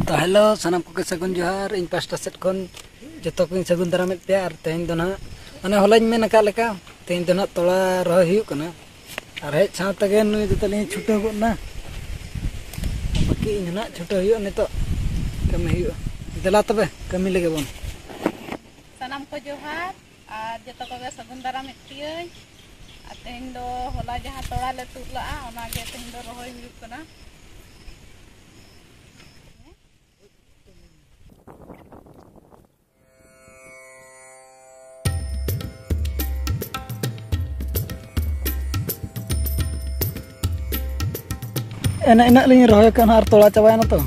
तो हेलो सानाम को सगुन जोहार इन पास्टा सेट खन जतो को सगुन दारामेत पे और तेन दो ना माने हलाñ मेन का लेका तेन दो ना तोला रह हुयु कना और हेज साथ तगे नुई दतली छुटे गोना बाकी इन ना छुटे हुयु नितो कमी हुयु देला तबे कमी लगे बोन सानाम को जोहार और जतो को सगुन दारामेत पिय तेन दो होला जहां तोला ले तुला ओना गे तेन दो रहोय हुयु कना एना इना लिंग रहोय कन और तोला चाबायना तो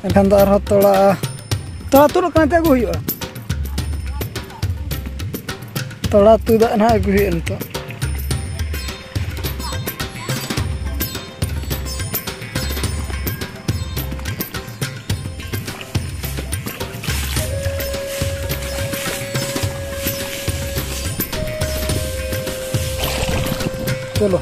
एनखान दो आरो तोला तोला तुर कन ते अगु हुयु तोला तुदा ना अगु हुयु तो चलो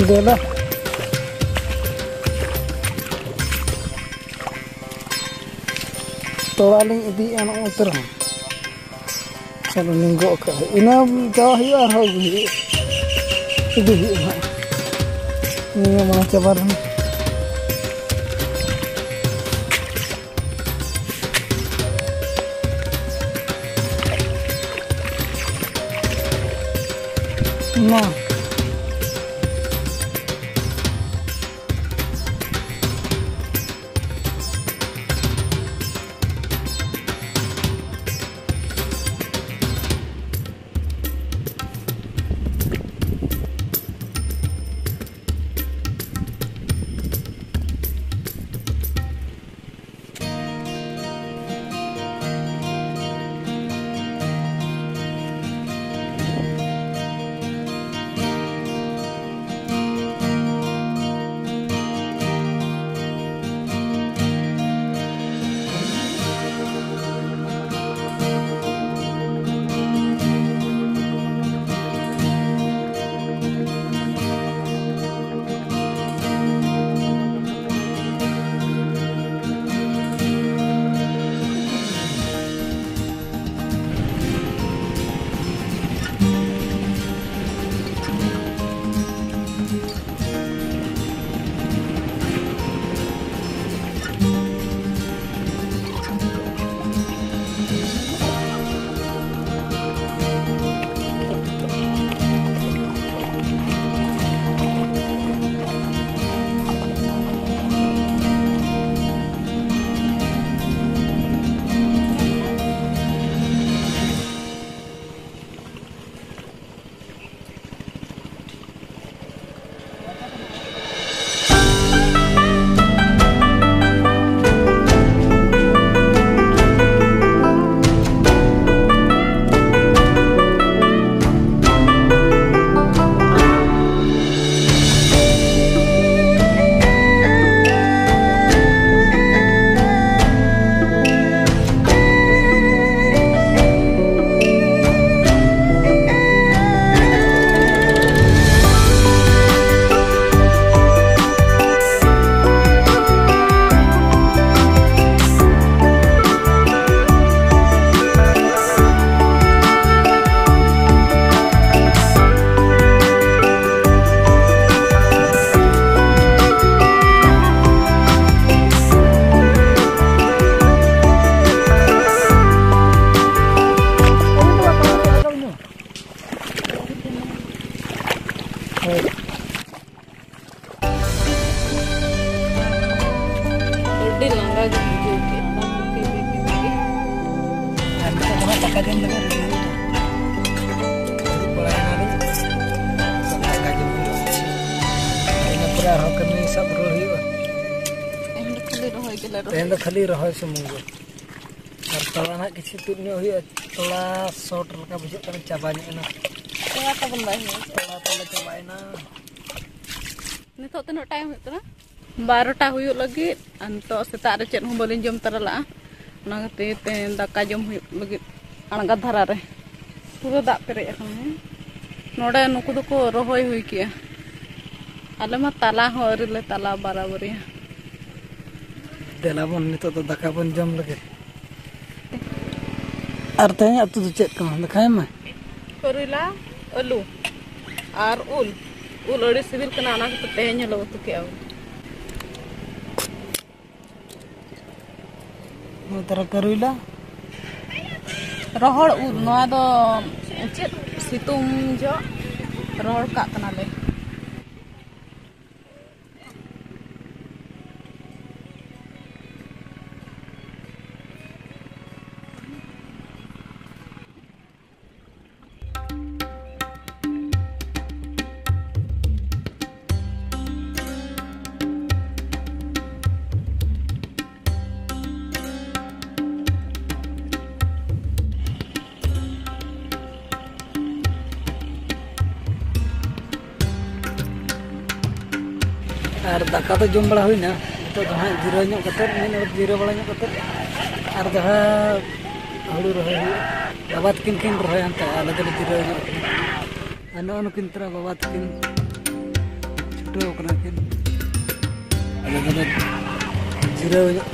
देला तोड़ा लिंग इदी एना उतर चलो लिंगो का इना जावा हुयु और हो गई इदी ना निया मा चबार ना खाली रहोय सुमुंग और तोला ना किछि तुन्यो हुई तोला शॉट रका बुझे कर चाबानी ना तोला तबन बाय तोला तोला चाबायना नितो तनो टाइम होतना 12टा हुयु लगी अंतो सेता रे चेन हो बोलिन जम तरला ना ते दाका जम हुयु लगी अणगा धारा रे पूरा दा पेरे नोड़े नुकु दुको रोहय हुई किया आले मा ताला हो अरिले ताला बराबरी देला बन नितो तो दाका बन जम लगे और तेज अतु तो चेक कना दिखाए मैं करेला आलू और उल अड़ी सिविल कना ना तो तेज लो तो क्या तरह करेला रोहड़ उल नोआ दो चेक सितुंग जो रोहड़ का कना ले और दाका तो जम बड़ा हुईना तो हाँ जीरो ᱧᱚᱜ कतर ᱢᱤᱫ ᱦᱚᱲ जीरो बड़ा ᱧᱚᱜ कतर और जहाँ हुड़ू रहे बाबा तकिन किन रहे अंत आले दले जीरो ᱧᱚᱜ अनो अनो किन तरह बाबा तकिन छुट्टो कना किन आले दले जीरो ᱧᱚᱜ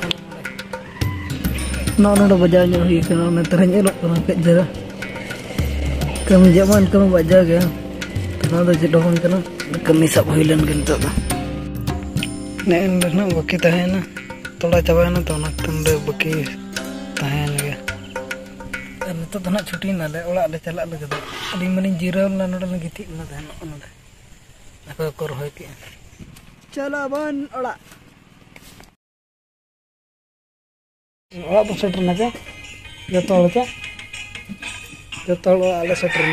ना ना बजा ᱧᱚᱜ हुई कना ने तरह ᱧᱮᱞᱚᱜ कना के जरा कम जमान कम बजा गया ना दो जेडो बन कना कमी सब हुई लन किन तो नेन बाकी तहना थोड़ा चाबाना तो तंदे बाकी तहन गया नित तो ना छुट्टी नाले ओड़ा ले चला लगे अली मनी जीरो ना नोडे गिती ना तहन नोडे ako ko rohoy ke चला बन ओड़ा ओड़ा तो सेटर ना के जतो आले सेटर